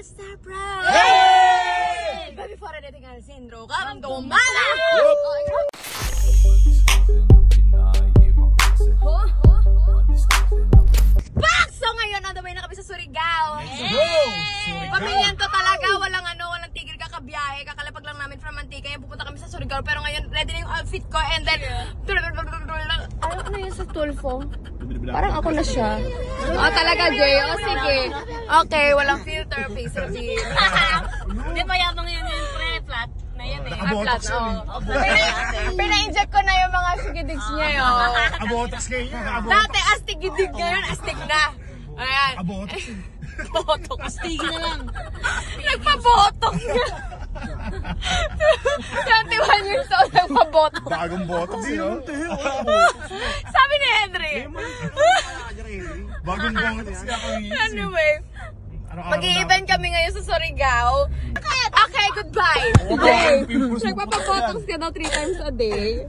what's up, bro? Hey! But before anything else, Indro, karamdumala! So ngayon, on the way na kami sa Surigao. Pamilyan to talaga, walang tigil kakabiyahe. Kakalapag lang namin from Antique. Ngayon pupunta kami sa Surigao. Pero ngayon, ready na yung outfit ko. And then, ayaw ko na yun sa Tulfo. Parang ako na siya. Talaga, Jay. Sige. Okay, walang filter, face reveal. Hindi pa yabang yun yung pre-flat na yan eh. Flat, Pina-inject ko na yung mga sigidigs niya yun. Abotox kayo niya. Dati astigidig ngayon, astig na. Ayan. Abotox. Botok. Astigi na lang. Nagpabotok niya. 21 years old, nagpabotok. Bagong botox yun. Sabi ni Henry. Bagong botox ka kami. Anyway, mag-i-event kami ngayon sa Surigao. Okay, goodbye. Nagpapabotox ka daw 3 times a day.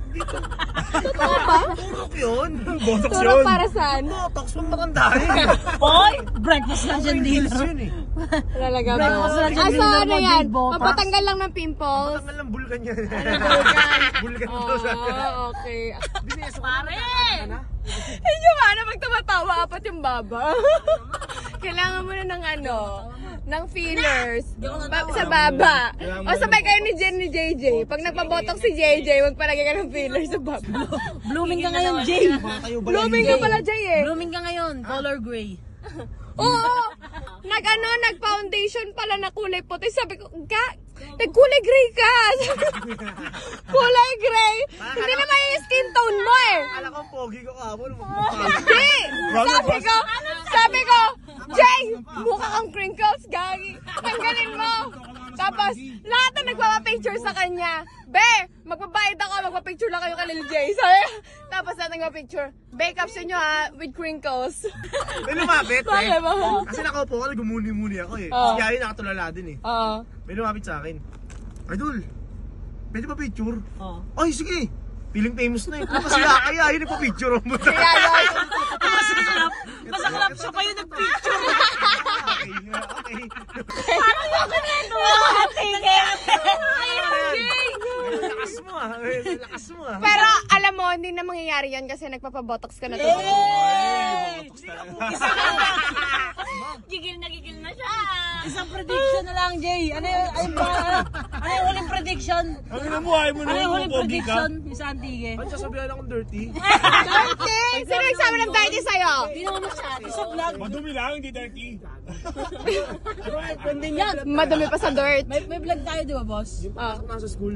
Totoo ba? Botox yun. Botox Turo yun. para saan? Botox pang makandahin. Boy! Breakfast lang dyan dito. Talaga ba? Breakfast lang dyan dito. Ano yan? Mapatanggal lang ng pimples. Matanggal ng bulkan yan. Bulkan Oh, daw sa okay. Pare! Hindi ba na pag tumatawa apat yung baba? Kailangan mo na ng ng fillers sa baba. O sabay kayo ni Jen ni JJ. Pag nagpabotok si JJ, magpalagay ka ng fillers sa baba. Blooming ka ngayon, Jay. Blooming ka pala, Jay eh. Blooming ka ngayon, color gray. Oo! Nag-foundation pala na kulay puti. Sabi ko, nagkulay gray ka! Kulay gray! Hindi naman yung skin tone mo eh! Alam ko, pogi ko kapon. Hindi! Sabi ko, Jay! Mukha kang crinkles, gagi! Tanggalin mo! Tapos, lahat na nagpapapicture sa kanya. Be! Magbabayad ako, magpapicture lang kayo kay Lil Jay. Tapos lahat nagpapicture. Be, caption nyo ha, with crinkles. May lumapit Bakit ba? Kasi nakaupo ako, nagumuni-muni ako eh. Si Yayo nakatulala din eh. Oo. May lumapit sa akin. Idol, pwede ba picture? Oo. Ay, sige. Feeling famous na eh. Kasi Yayo nagpa-picture mo. Masaklap siya pa yung nag-picture. Okay. Parang yung ganito. Lakas mo ah. Lakas mo ah. Pero alam mo, hindi na mangyayari yan kasi nagpapabotox ka na to. Gigil na siya. Isang prediction na lang, Jay. Ano yung huling prediction? Ano na mo, ayaw mo na Ano yung yung huling pogi ka? prediction? Yung sa Antique. Ano sasabihan akong dirty? Dirty! Sino nagsabi ng dirty sa'yo? Hindi naman masyado. Sa vlog. Madumi lang, hindi dirty. Madumi pa sa dirt. May vlog tayo, di ba, boss? Pasok na sa school.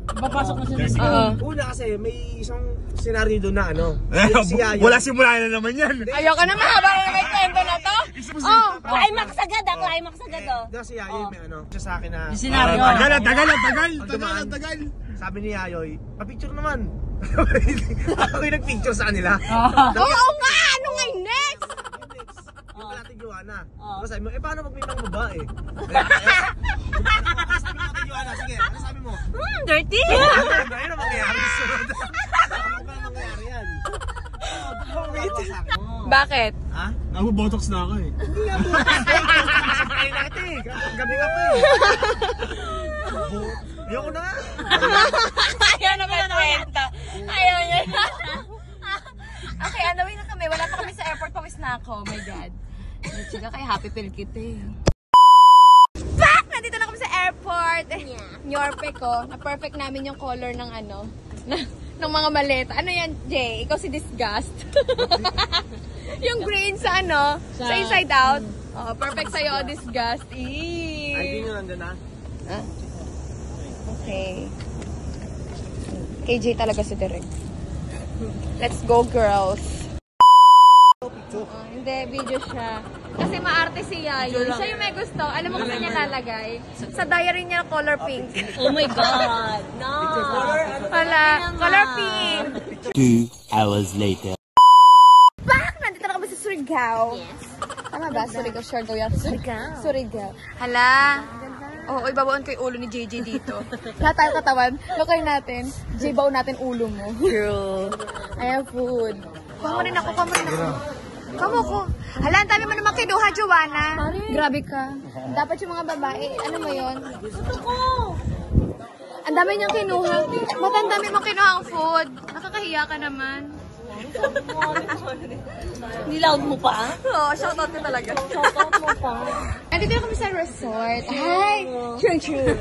Papasok na siya sa Una kasi may isang scenario doon na si Yayo. Wala simula na naman yan. Ayoko na mahaba na may kwento na to. Oh, Climax agad, climax agad, oh. Si Yayo may siya sa akin na Yung scenario. Tagal. sabi ni Yayoy, pa-picture naman. Ako yung nag-picture sa kanila. oo nga! Ano nga yung next? Yung pala ating Joanna. Tapos sabi mo, paano pag may mga babae? Sabi mo ating Joanna, sige, ano sabi mo? Dirty! Ayun ang mangyayari sa sunod. Ano ang mangyayari yan? Bakit? Ha? Nagbo-botox na ako eh. Hindi nga po. Ay natin eh. Gabi ka pa eh. Ayoko na nga. Ayaw naman ang kwento. Ayaw niya. Okay, anawin na kami. Wala pa kami sa airport. Pawis na ako. Oh my God. Chiga kay happy pill kit eh. Back! Nandito na kami sa airport. Nyorpe ko. Na-perfect namin yung color ng ng mga maleta. Ano yan, Jay? Ikaw si Disgust. Yung green sa sa inside out. Oh, perfect sa'yo, Disgust. ID nyo nandun ha? Okay. KJ talaga si Derek. Let's go, girls. Hindi, video siya. Kasi maarte si Yayo. Siya yung may gusto. Alam mo kung saan niya lalagay? Sa diary niya, color pink. Oh my God! No! Color pink. 2 hours later. Back! Nandito na kami sa Surigao. Yes. Tama ba? Surigao yan. Surigao. Hala. Oo, ibabaon ko yung ulo ni JJ dito. Lahat tayo katawan. Lokay natin. Jay, baon natin ulo mo. True. I have food. Kamo rin ako. Kamo ko. Hala, ang dami mo naman kinuha, Joanna. Grabe ka. Dapat yung mga babae, ano mo yun? Ang dami niyang kinuha. Ba't ang dami mong kinuha ang food? Nakakahiya ka naman. Nilaw mo pa? Oo, shoutout ko talaga. Shoutout mo pa. Nandito na kami sa resort. Hi! True.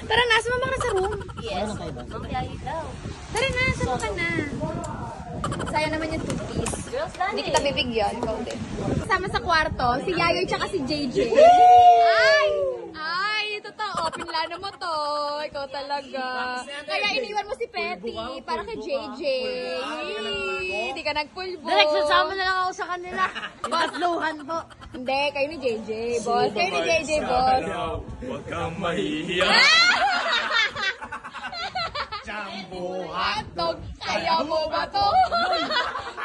Tara na, sumama ka na sa room. Yes. Mamaya daw. Tara na, sumama ka na. Sayang naman yung 2-piece. Hindi kita bibigyan, ikaw din. Kasama sa kwarto, si Yayoy tsaka si JJ. Ay, totoo. Pinlano mo to. Ikaw talaga. Kaya iniwan mo si Petty para kay JJ. Hindi ka nagpulbo. Direk, sasama na lang ako sa kanila. Batluhan po. Hindi, kayo ni JJ, boss. Kayo ni JJ, boss. Huwag kang mahihiya. Jumbo Hotdog, kaya mo ba to?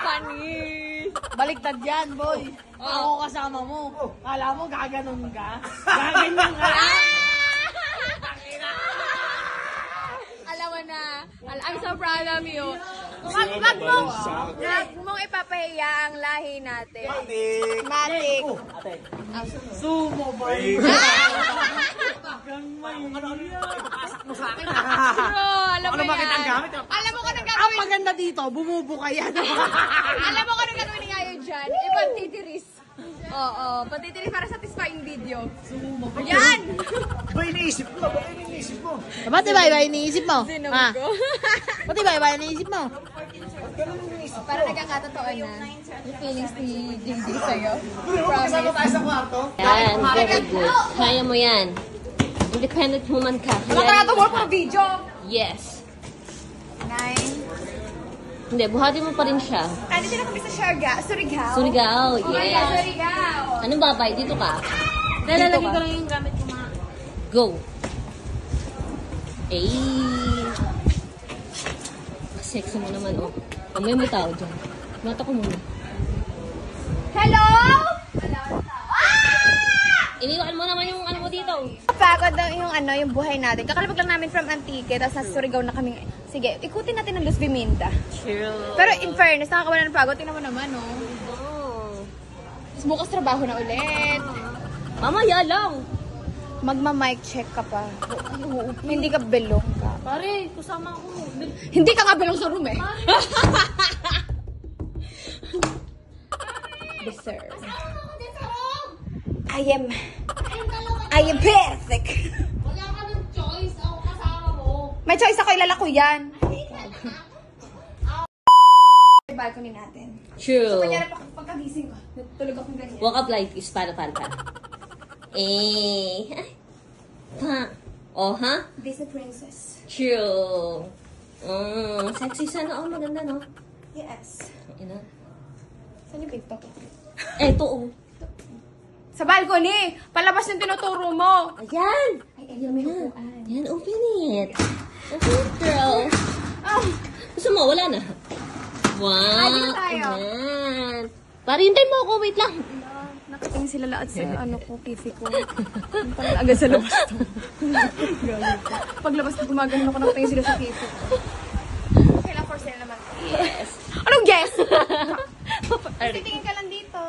Panis. Baliktad yan, boy. Ako kasama mo. Kala mo gaganon ka? Gaganyan ka lang. Alam mo na. I'm so proud of you. Wag mong ipapahiya ang lahi natin. Matik. Sumo, boy. Bro, alam mo yan. Alam mo kung anong Ang gagawin. maganda dito, bumubuka yan. Alam mo kung anong gagawin ni Ngayon dyan. Ipantitiris. Oo, pantitiris para satisfying video. Yan! Ba iniisip mo? Ba iniisip mo? Ba't iba iniisip mo? Sinom Ha? ko. Ba't iba iniisip mo? Para nagkakatotoo na yung feelings ni JJ sa'yo. Kasama Promise. tayo sa kwarto? Yan, very good. Kaya mo yan. Independent woman ka. Nakakatawa mo pang video. Yes. 9. Hindi, buhatin mo pa rin siya. Nandito na kami sa Surigao. Surigao, Oh my God, yes. Surigao. Anong babay? Dito ka. Lalagay ko lang yung gamit ko mga. Go. Ay. Sexy mo naman, oh. May tao dyan. Mata ko muna. Hello? Iniwan mo naman yung ano mo dito. Pagod daw yung buhay natin. Kakalabag lang namin from Antique, tapos nasa Surigao na kami. Sige, ikutin natin ang Luz Biminda. True. Pero in fairness, nakakawala ng pagod. Tingnan mo naman, oh. Oh. Tapos bukas trabaho na ulit. Mamaya lang. Magma-mic check ka pa. Hindi ka belong ka. Pare, kusama ako. Hindi ka nga belong sa room eh. Deserve. I am perfect. Wala ka ng choice. Ako kasama mo. May choice ako, ilalako yan. Yung balcony natin. True. Kanya na pagkagising ko, natulog akong ganyan. Walk up like is para. Eh. Pa. Oh, ha? Disney princess. True. Sexy sana. Oh, maganda, no? Yes. Ina. Saan yung pinto? Eto, oh. Sa balcony! Palabas yung tinuturo mo! Ayan! Ay, ayun, may upuan. Ayan, open it. Open it, girl. Oh, Gusto mo, wala na. Wow. Ay, dito tayo. Ayan. Parintay mo ako, wait lang. nakatingin sila lahat sa ano ko, kifi ko. Parang agad sa labas to. Paglabas ko, gumagano ako, nakatingin sila sa kifi ko. Kailangan for sale naman. Yes. Anong guess? Titingin ka lang dito.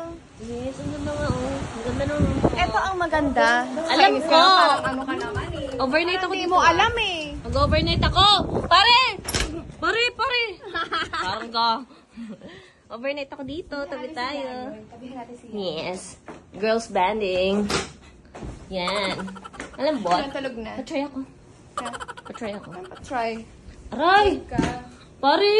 Yes, ang ganda nga, oh. Ang ganda nung... Eto ang maganda. Alam Kainis ko. ka, parang ano ka naman eh. Overnight ako Hindi dito. mo alam eh. Mag-overnight ako! Pare! Pare! Parang ka. Overnight ako dito. Tabi tayo. Tabihin natin siya. Yes. Girls banding. Yan. Alam bot. Ang talog na. Patry ako. Patry ako. Try. Aray! Ka. Pare!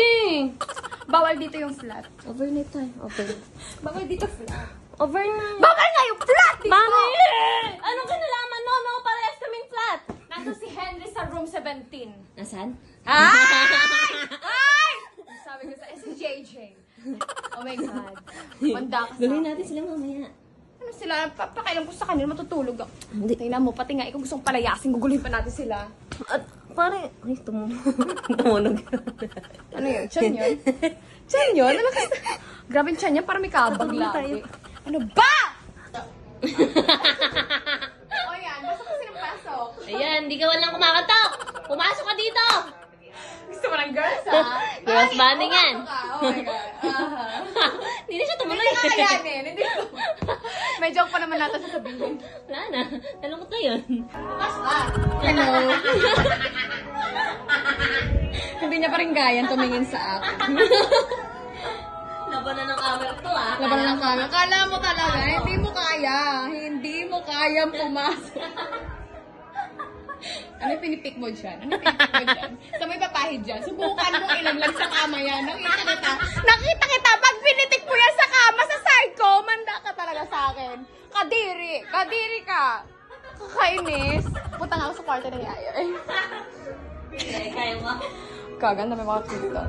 Bawal dito yung flat. Overnight tayo. Okay. Bawal dito flat. Overnight. Bawal nga yung flat dito! Mami! Anong kinalaman no? No, parehas kaming flat. Nandun si Henry sa room 17. Nasaan? Ay! Sabi ko sa si JJ. Oh my God. Manda ka sa Gawin natin sila mamaya. Ano sila? Pakailan ko sa kanila, matutulog ako. Hindi. Tingnan mo, pati nga ikaw gustong palayasin, guguluhin pa natin sila. At pare, ay, tumunog. Ano yun? Chan yun? Chan yun? Ano kasi? Grabe yung chan yan, parang may kabag lagi. Ano ba? O yan, basta kasi ng pasok. Ayan, di ka walang kumakatok. Pumasok ka dito. Gusto mo ng girls, ha? Girls banding yan. Oh my God. Hindi na siya tumuloy. kakayanin. Hindi ko. May joke pa naman natin sasabihin. Wala na. Talungkot na yun. Hello. Hindi niya pa rin gayan tumingin sa akin. Laban na ng camera to ah. Laban ng camera. Kala mo talaga, hindi mo kaya. Hindi mo kayang pumasok. Ano yung pinipik mo dyan? Ano yung pinipik mo dyan? Sa may papahid dyan. Subukan mo ilaglag sa kama yan. Nakita kita. Nakita kita. Pag pinitik mo yan sa kama, sa side ko, manda ka talaga sa akin. Kadiri. Kadiri ka. Kakainis. Punta nga ako sa kwarto ng yaya. Kaya mo. Kaganda may mga kita.